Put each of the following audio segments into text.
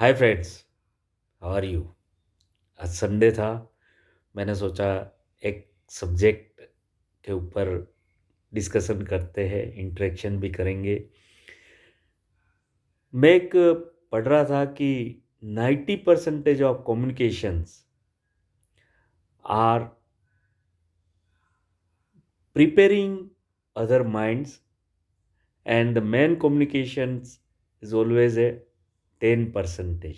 Hi friends, how are you. आज Sunday था। मैंने सोचा एक सब्जेक्ट के ऊपर डिस्कशन करते हैं, इंटरेक्शन भी करेंगे। मैं एक पढ़ रहा था कि 90% of communications are preparing other minds and the main communications is always a 10%.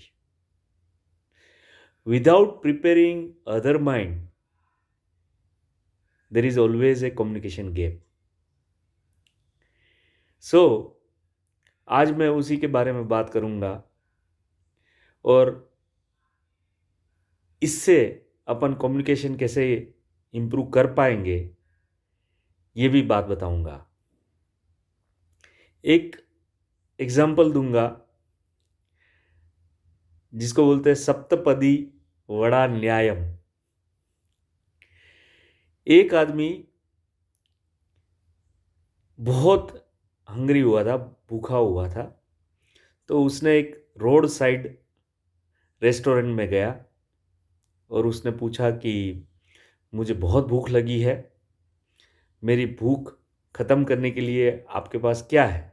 Without preparing other mind, there is always a communication gap. सो आज मैं उसी के बारे में बात करूंगा और इससे अपन कम्युनिकेशन कैसे इम्प्रूव कर पाएंगे ये भी बात बताऊंगा। एक एग्जाम्पल दूंगा जिसको बोलते हैं सप्तपदी वड़ा न्यायम। एक आदमी बहुत हंग्री हुआ था, भूखा हुआ था, तो उसने एक रोड साइड रेस्टोरेंट में गया और उसने पूछा कि मुझे बहुत भूख लगी है, मेरी भूख ख़त्म करने के लिए आपके पास क्या है।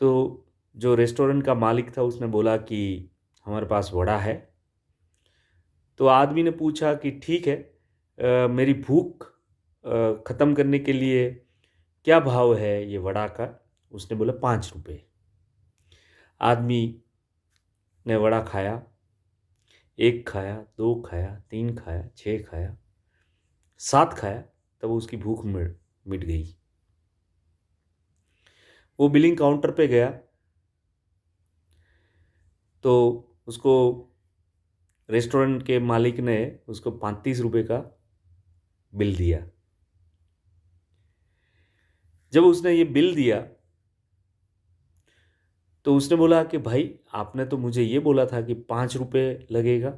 तो जो रेस्टोरेंट का मालिक था उसने बोला कि हमारे पास वड़ा है। तो आदमी ने पूछा कि ठीक है, मेरी भूख ख़त्म करने के लिए क्या भाव है ये वड़ा का। उसने बोला 5 रुपये। आदमी ने वड़ा खाया, एक खाया, दो खाया, तीन खाया, 6 खाया, 7 खाया, तब उसकी भूख मिट गई। वो बिलिंग काउंटर पे गया तो उसको रेस्टोरेंट के मालिक ने उसको 35 रुपये का बिल दिया। जब उसने ये बिल दिया तो उसने बोला कि भाई आपने तो मुझे ये बोला था कि 5 रुपये लगेगा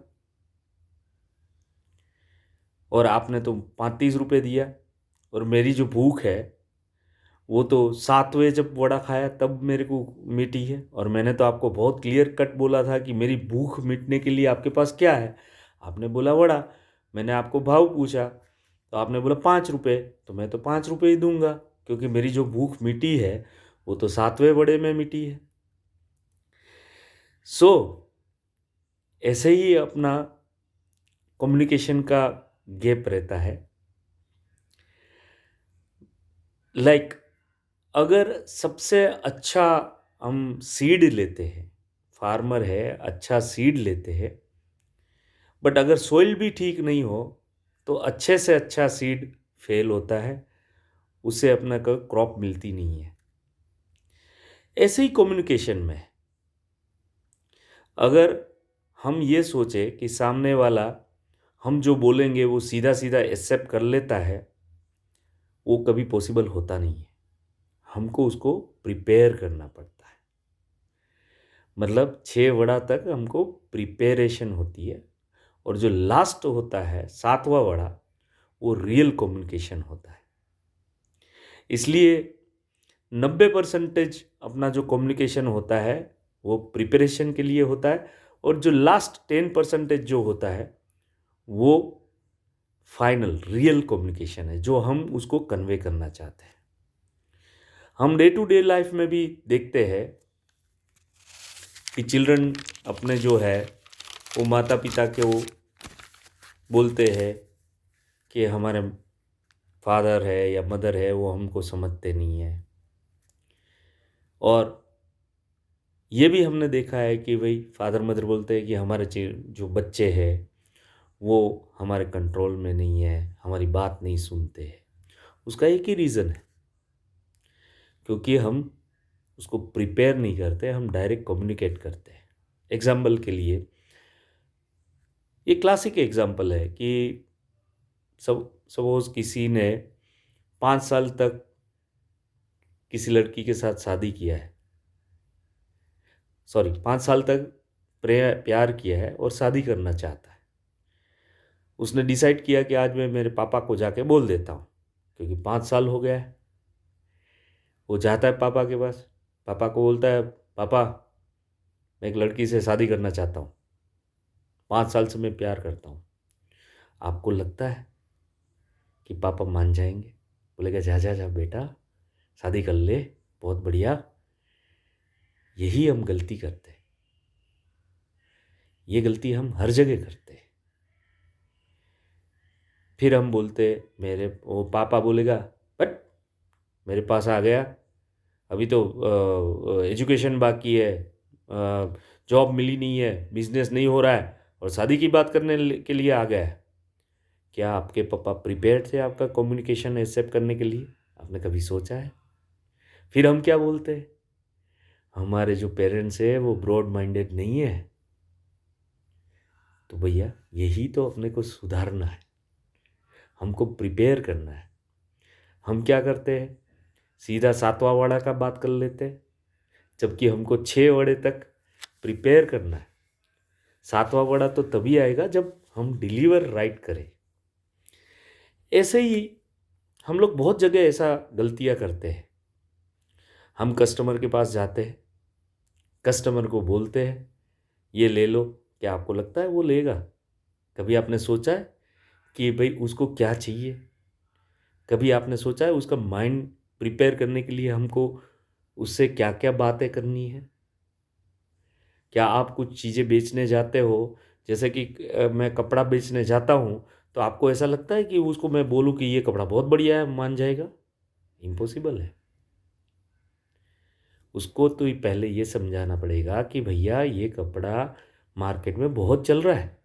और आपने तो 35 रुपये दिया, और मेरी जो भूख है वो तो 7वें जब वड़ा खाया तब मेरे को मिटी है, और मैंने तो आपको बहुत क्लियर कट बोला था कि मेरी भूख मिटने के लिए आपके पास क्या है। आपने बोला वड़ा। मैंने आपको भाव पूछा तो आपने बोला 5 रुपये, तो मैं तो 5 रुपये ही दूंगा क्योंकि मेरी जो भूख मिटी है वो तो 7वें वड़े में मिटी है। सो ऐसे ही अपना कम्युनिकेशन का गैप रहता है। लाइक अगर सबसे अच्छा हम सीड लेते हैं, फार्मर है अच्छा सीड लेते हैं, बट अगर सोइल भी ठीक नहीं हो तो अच्छे से अच्छा सीड फेल होता है, उसे अपना क्रॉप मिलती नहीं है। ऐसे ही कम्युनिकेशन में अगर हम ये सोचे कि सामने वाला हम जो बोलेंगे वो सीधा सीधा एक्सेप्ट कर लेता है, वो कभी पॉसिबल होता नहीं है। हमको उसको प्रिपेयर करना पड़ता है। मतलब 6 वड़ा तक हमको प्रिपेरेशन होती है, और जो लास्ट होता है 7वां वड़ा, वो रियल कम्युनिकेशन होता है। इसलिए 90% अपना जो कम्युनिकेशन होता है वो प्रिपरेशन के लिए होता है, और जो लास्ट 10% जो होता है वो फाइनल रियल कम्युनिकेशन है, जो हम उसको कन्वे करना चाहते हैं। हम डे टू डे लाइफ में भी देखते हैं कि चिल्ड्रन अपने जो है वो माता पिता के वो बोलते हैं कि हमारे फादर है या मदर है वो हमको समझते नहीं है। और ये भी हमने देखा है कि भाई फादर मदर बोलते हैं कि हमारे जो बच्चे हैं वो हमारे कंट्रोल में नहीं है, हमारी बात नहीं सुनते हैं। उसका एक ही रीज़न है, क्योंकि हम उसको प्रिपेयर नहीं करते, हम डायरेक्ट कम्युनिकेट करते हैं। एग्जाम्पल के लिए ये क्लासिक एग्जाम्पल है कि सपोज किसी ने 5 साल तक किसी लड़की के साथ शादी किया है, सॉरी 5 साल तक प्यार किया है और शादी करना चाहता है। उसने डिसाइड किया कि आज मैं मेरे पापा को जाके बोल देता हूँ, क्योंकि 5 साल हो गया है। वो जाता है पापा के पास, पापा को बोलता है पापा मैं एक लड़की से शादी करना चाहता हूँ, 5 साल से मैं प्यार करता हूँ, आपको लगता है कि पापा मान जाएंगे? बोलेगा जा जा जा बेटा, शादी कर ले, बहुत बढ़िया। यही हम गलती करते हैं, ये गलती हम हर जगह करते हैं। फिर हम बोलते मेरे वो पापा बोलेगा बट मेरे पास आ गया, अभी तो एजुकेशन बाकी है, जॉब मिली नहीं है, बिजनेस नहीं हो रहा है और शादी की बात करने के लिए आ गया है। क्या आपके पापा प्रिपेयर्ड थे आपका कम्युनिकेशन एक्सेप्ट करने के लिए? आपने कभी सोचा है? फिर हम क्या बोलते हैं, हमारे जो पेरेंट्स है वो ब्रॉड माइंडेड नहीं है। तो भैया यही तो अपने को सुधारना है, हमको प्रिपेयर करना है। हम क्या करते हैं, सीधा 7वां वाड़ा का बात कर लेते हैं, जबकि हमको 6 वाड़े तक प्रिपेयर करना है। 7वां वाड़ा तो तभी आएगा जब हम डिलीवर राइट करें। ऐसे ही हम लोग बहुत जगह ऐसा गलतियां करते हैं। हम कस्टमर के पास जाते हैं, कस्टमर को बोलते हैं ये ले लो, क्या आपको लगता है वो लेगा? कभी आपने सोचा है कि भाई उसको क्या चाहिए? कभी आपने सोचा है उसका माइंड प्रिपेयर करने के लिए हमको उससे क्या क्या बातें करनी है? क्या आप कुछ चीज़ें बेचने जाते हो, जैसे कि मैं कपड़ा बेचने जाता हूँ, तो आपको ऐसा लगता है कि उसको मैं बोलूँ कि ये कपड़ा बहुत बढ़िया है, मान जाएगा? इम्पॉसिबल है। उसको तो ही पहले ये समझाना पड़ेगा कि भैया ये कपड़ा मार्केट में बहुत चल रहा है,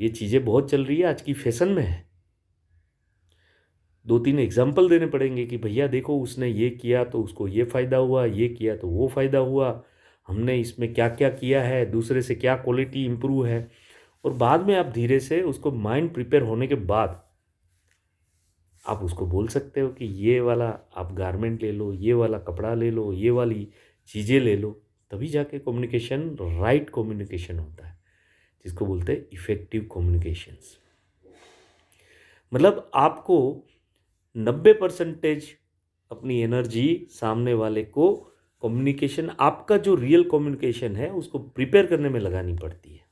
ये चीज़ें बहुत चल रही है, आज की फैशन में है। 2-3 एग्जाम्पल देने पड़ेंगे कि भैया देखो उसने ये किया तो उसको ये फ़ायदा हुआ, ये किया तो वो फ़ायदा हुआ, हमने इसमें क्या क्या किया है, दूसरे से क्या क्वालिटी इम्प्रूव है। और बाद में आप धीरे से उसको माइंड प्रिपेयर होने के बाद आप उसको बोल सकते हो कि ये वाला आप गारमेंट ले लो, ये वाला कपड़ा ले लो, ये वाली चीज़ें ले लो। तभी जाके कम्युनिकेशन राइट कम्युनिकेशन होता है, जिसको बोलते हैं इफ़ेक्टिव कम्युनिकेशंस। मतलब आपको 90% अपनी एनर्जी सामने वाले को कम्युनिकेशन, आपका जो रियल कम्युनिकेशन है उसको प्रिपेयर करने में लगानी पड़ती है।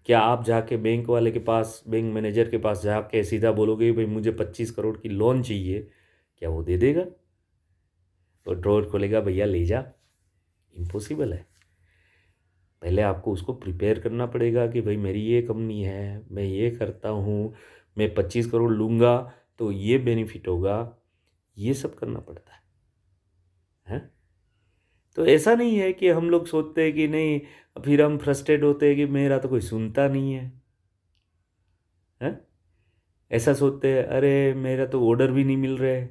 क्या आप जाके बैंक वाले के पास, बैंक मैनेजर के पास जाके सीधा बोलोगे भाई मुझे 25 करोड़ की लोन चाहिए, क्या वो दे देगा? तो ड्रॉर खोलेगा, भैया ले जा? इम्पॉसिबल है। पहले आपको उसको प्रिपेयर करना पड़ेगा कि भाई मेरी ये कंपनी है, मैं ये करता हूँ, मैं 25 करोड़ लूँगा तो ये बेनिफिट होगा, ये सब करना पड़ता है। तो ऐसा नहीं है कि हम लोग सोचते हैं कि नहीं, फिर हम फ्रस्ट्रेट होते हैं कि मेरा तो कोई सुनता नहीं है। ऐसा सोचते हैं अरे मेरा तो ऑर्डर भी नहीं मिल रहे,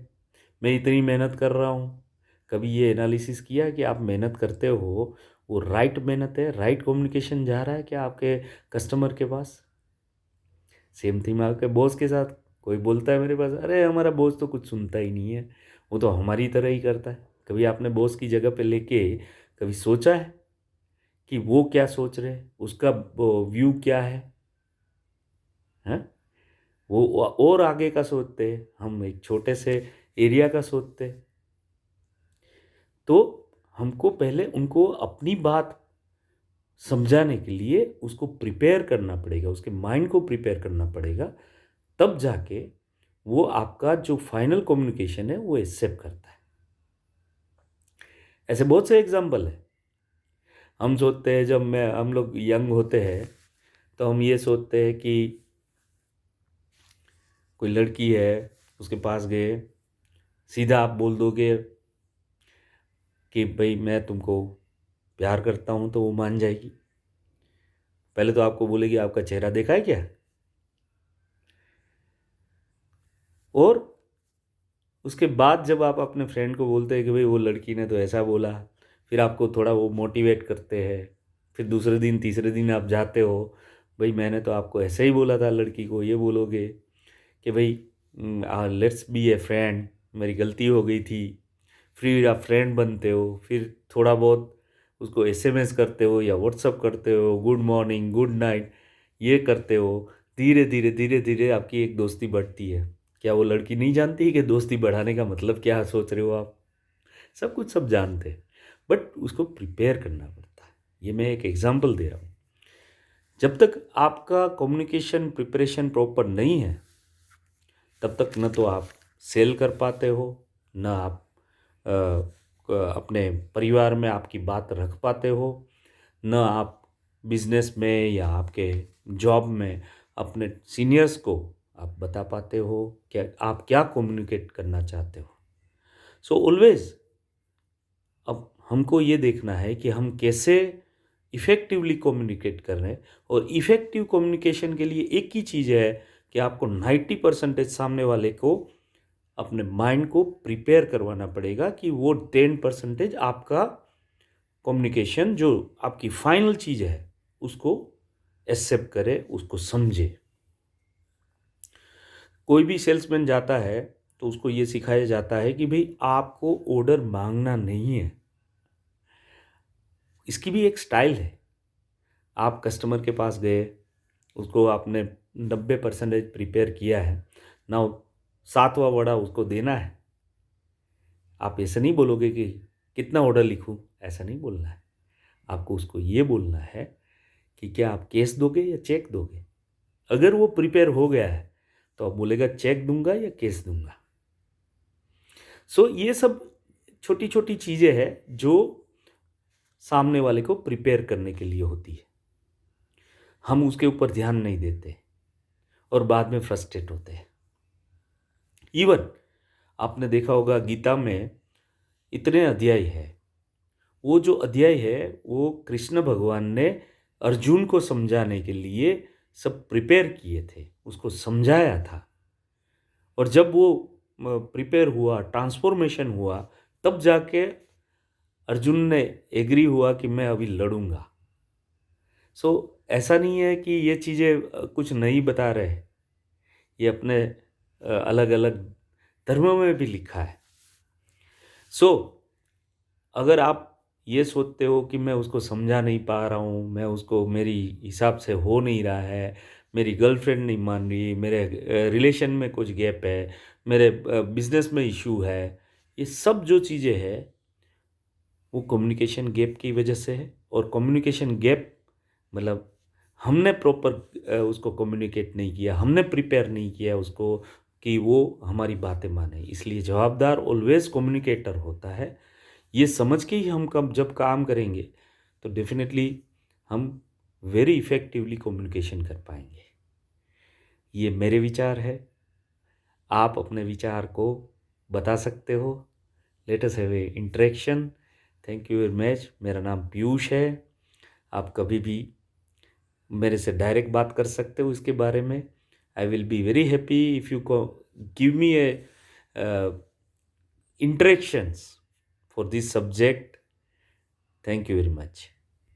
मैं इतनी मेहनत कर रहा हूँ। कभी ये एनालिसिस किया कि आप मेहनत करते हो वो राइट मेहनत है, राइट कम्युनिकेशन जा रहा है क्या आपके कस्टमर के पास? सेम थिंग आपके बॉस के साथ, कोई बोलता है मेरे पास अरे हमारा बॉस तो कुछ सुनता ही नहीं है, वो तो हमारी तरह ही करता है। कभी आपने बॉस की जगह पे लेके कभी सोचा है कि वो क्या सोच रहे हैं, उसका व्यू क्या है? वो और आगे का सोचते हैं, हम एक छोटे से एरिया का सोचते हैं। तो हमको पहले उनको अपनी बात समझाने के लिए उसको प्रिपेयर करना पड़ेगा, उसके माइंड को प्रिपेयर करना पड़ेगा, तब जाके वो आपका जो फाइनल कम्युनिकेशन है वो एक्सेप्ट करता है। ऐसे बहुत से एग्जाम्पल है। हम सोचते हैं, जब मैं हम लोग यंग होते हैं तो हम ये सोचते हैं कि कोई लड़की है, उसके पास गए, सीधा आप बोल दोगे कि भाई मैं तुमको प्यार करता हूँ तो वो मान जाएगी? पहले तो आपको बोलेगी आपका चेहरा देखा है क्या? और उसके बाद जब आप अपने फ्रेंड को बोलते हैं कि भाई वो लड़की ने तो ऐसा बोला, फिर आपको थोड़ा वो मोटिवेट करते हैं। फिर दूसरे दिन तीसरे दिन आप जाते हो, भाई मैंने तो आपको ऐसे ही बोला था, लड़की को ये बोलोगे कि भाई लेट्स बी ए फ्रेंड, मेरी गलती हो गई थी। फिर आप फ्रेंड बनते हो, फिर थोड़ा बहुत उसको एसएमएस करते हो या व्हाट्सअप करते हो, गुड मॉर्निंग गुड नाइट ये करते हो। धीरे धीरे धीरे धीरे आपकी एक दोस्ती बढ़ती है। क्या वो लड़की नहीं जानती कि दोस्ती बढ़ाने का मतलब क्या सोच रहे हो आप? सब कुछ सब जानते हैं। बट उसको प्रिपेयर करना पड़ता है। ये मैं एक एग्जांपल दे रहा हूँ। जब तक आपका कम्युनिकेशन प्रिपरेशन प्रॉपर नहीं है, तब तक न तो आप सेल कर पाते हो, न आप अपने परिवार में आपकी बात रख पाते हो, न आप बिजनेस में या आपके जॉब में अपने सीनियर्स को आप बता पाते हो कि आप क्या कम्युनिकेट करना चाहते हो। सो ऑलवेज अब हमको ये देखना है कि हम कैसे इफ़ेक्टिवली कम्युनिकेट कर रहे हैं। और इफ़ेक्टिव कम्युनिकेशन के लिए एक ही चीज़ है कि आपको 90% सामने वाले को अपने माइंड को प्रिपेयर करवाना पड़ेगा कि वो 10% आपका कम्युनिकेशन जो आपकी फाइनल चीज़ है उसको एक्सेप्ट करे, उसको समझे। कोई भी सेल्समैन जाता है तो उसको ये सिखाया जाता है कि भाई आपको ऑर्डर मांगना नहीं है। इसकी भी एक स्टाइल है। आप कस्टमर के पास गए, उसको आपने 90% प्रिपेयर किया है, नाउ 7वां वड़ा उसको देना है। आप ऐसे नहीं बोलोगे कि कितना ऑर्डर लिखूं, ऐसा नहीं बोलना है। आपको उसको ये बोलना है कि क्या आप कैश दोगे या चेक दोगे। अगर वो प्रिपेयर हो गया है तो आप बोलेगा चेक दूंगा या कैश दूंगा। सो ये सब छोटी छोटी चीज़ें हैं जो सामने वाले को प्रिपेयर करने के लिए होती है। हम उसके ऊपर ध्यान नहीं देते और बाद में फ्रस्ट्रेट होते हैं। इवन आपने देखा होगा गीता में इतने अध्याय है। वो जो अध्याय है वो कृष्ण भगवान ने अर्जुन को समझाने के लिए सब प्रिपेयर किए थे, उसको समझाया था। और जब वो प्रिपेयर हुआ, ट्रांसफॉर्मेशन हुआ, तब जाके अर्जुन ने एग्री हुआ कि मैं अभी लड़ूंगा। सो ऐसा नहीं है कि ये चीज़ें कुछ नहीं बता रहे। ये अपने अलग अलग धर्मों में भी लिखा है। सो अगर आप ये सोचते हो कि मैं उसको समझा नहीं पा रहा हूँ, मैं उसको मेरी हिसाब से हो नहीं रहा है, मेरी गर्लफ्रेंड नहीं मान रही, मेरे रिलेशन में कुछ गैप है, मेरे बिजनेस में इशू है, ये सब जो चीज़ें हैं वो कम्युनिकेशन गैप की वजह से है। और कम्युनिकेशन गैप मतलब हमने प्रॉपर उसको कम्युनिकेट नहीं किया, हमने प्रिपेयर नहीं किया उसको कि वो हमारी बातें माने। इसलिए जवाबदार ऑलवेज कम्युनिकेटर होता है। ये समझ के ही हम कब जब काम करेंगे तो डेफिनेटली हम वेरी इफ़ेक्टिवली कम्युनिकेशन कर पाएंगे। ये मेरे विचार है। आप अपने विचार को बता सकते हो। Let us have a interaction. Thank you very much. मेरा नाम पीयूष है। आप कभी भी मेरे से डायरेक्ट बात कर सकते हो इसके बारे में। I will be very happy if you give me A interactions for this subject. Thank you very much.